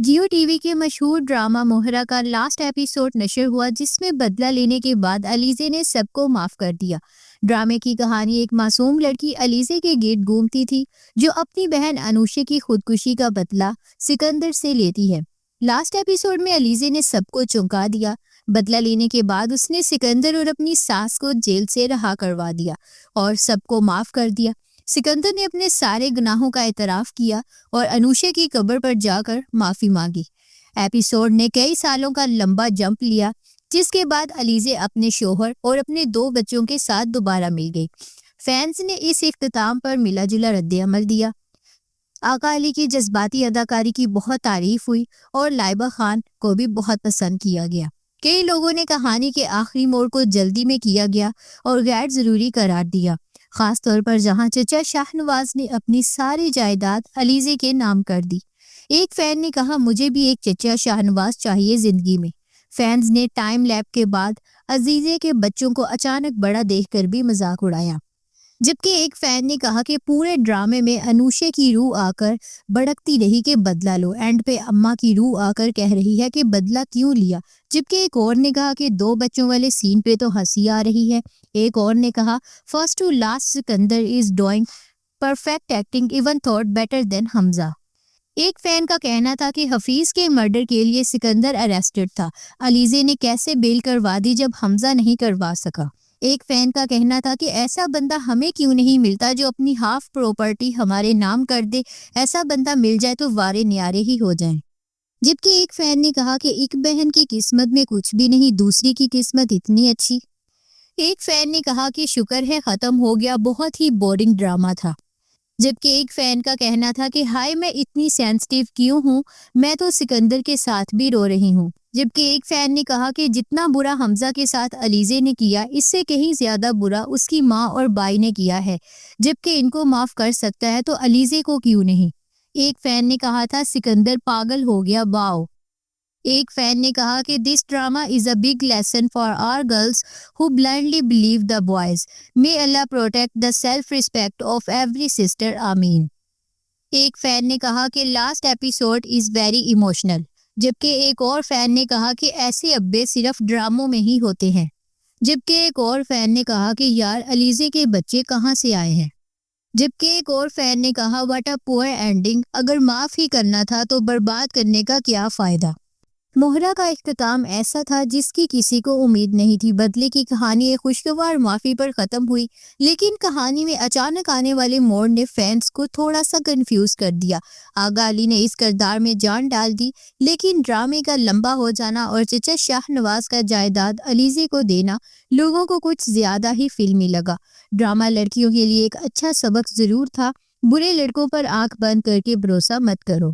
जियो TV के मशहूर drama मोहरा का लास्ट एपिसोड नशर हुआ, जिसमें बदला लेने के बाद अलीज़े ने सबको माफ कर दिया। ड्रामे की कहानी एक मासूम लड़की अलीज़े के गिर्द घूमती थी, जो अपनी बहन अनुषा की खुदकुशी का बदला सिकंदर से लेती है। लास्ट एपिसोड में अलीज़े ने सबको चौंका दिया। बदला लेने के बाद उसने सिकंदर और अपनी सास को जेल से रहा करवा दिया और सबको माफ कर दिया। सिकंदर ने अपने सारे गुनाहों का एतराफ़ किया और अनुषा की कब्र पर जाकर माफ़ी मांगी। एपिसोड ने कई सालों का लंबा जंप लिया, जिसके बाद अलीज़े अपने शोहर और अपने 2 बच्चों के साथ दोबारा मिल गई। फैंस ने इस इख्तिताम पर मिला जुला रद्द-ए-अमल दिया। आका अली की जज्बाती अदाकारी की बहुत तारीफ हुई और लाइबा खान को भी बहुत पसंद किया गया। कई लोगों ने कहानी के आखिरी मोड़ को जल्दी में किया गया और गैर ज़रूरी करार दिया, खास तौर पर जहां चचा शाहनवाज ने अपनी सारी जायदाद अलीज़े के नाम कर दी। एक फैन ने कहा, मुझे भी एक चचा शाहनवाज चाहिए जिंदगी में। फैंस ने टाइम लैप के बाद अजीज़े के बच्चों को अचानक बड़ा देखकर भी मजाक उड़ाया, जबकि एक फैन ने कहा कि पूरे ड्रामे में अनुषा की रूह आकर भड़कती रही कि बदला लो। एंड पे अम्मा की रूह आकर कह रही है कि बदला क्यों लिया, जबकि एक और ने कहा कि 2 बच्चों वाले सीन पे तो हंसी आ रही है। एक और ने कहा, first to last Sikandar is doing perfect acting, even thought better than Hamza. एक फैन का कहना था कि हफीज के मर्डर के लिए सिकंदर अरेस्टेड था, अलीज़े ने कैसे बेल करवा दी जब हमजा नहीं करवा सका। एक फैन का कहना था कि ऐसा बंदा हमें क्यों नहीं मिलता जो अपनी हाफ प्रॉपर्टी हमारे नाम कर दे, ऐसा बंदा मिल जाए तो वारे न्यारे ही हो जाएं। जबकि एक फैन ने कहा कि एक बहन की किस्मत में कुछ भी नहीं, दूसरी की किस्मत इतनी अच्छी। एक फैन ने कहा कि शुक्र है खत्म हो गया, बहुत ही बोरिंग ड्रामा था। जबकि एक फैन का कहना था कि हाय मैं इतनी सेंसिटिव क्यों हूँ, मैं तो सिकंदर के साथ भी रो रही हूँ। जबकि एक फैन ने कहा कि जितना बुरा हमजा के साथ अलीज़े ने किया, इससे कहीं ज्यादा बुरा उसकी माँ और बाई ने किया है। जबकि इनको माफ कर सकता है तो अलीज़े को क्यों नहीं। एक फैन ने कहा था सिकंदर पागल हो गया, वाओ। एक फैन ने कहा कि this drama is a big lesson for our girls who blindly believe the boys, may अल्लाह protect the self respect of every sister, आमीन। एक फैन ने कहा कि last episode is very emotional, जबकि एक और फैन ने कहा कि ऐसे अब्बे सिर्फ ड्रामों में ही होते हैं। जबकि एक और फैन ने कहा कि यार अलीज़े के बच्चे कहाँ से आए हैं। जबकि एक और फैन ने कहा व्हाट अ पुअर एंडिंग, अगर माफ ही करना था तो बर्बाद करने का क्या फायदा। मोहरा का इख्तिताम ऐसा था जिसकी किसी को उम्मीद नहीं थी। बदले की कहानी एक खुशगवार माफी पर खत्म हुई, लेकिन कहानी में अचानक आने वाले मोड़ ने फैंस को थोड़ा सा कंफ्यूज कर दिया। आगा अली ने इस किरदार में जान डाल दी, लेकिन ड्रामे का लंबा हो जाना और चचा शाहनवाज का जायदाद अलीज़े को देना लोगों को कुछ ज्यादा ही फिल्मी लगा। ड्रामा लड़कियों के लिए एक अच्छा सबक जरूर था, बुरे लड़कों पर आंख बंद करके भरोसा मत करो।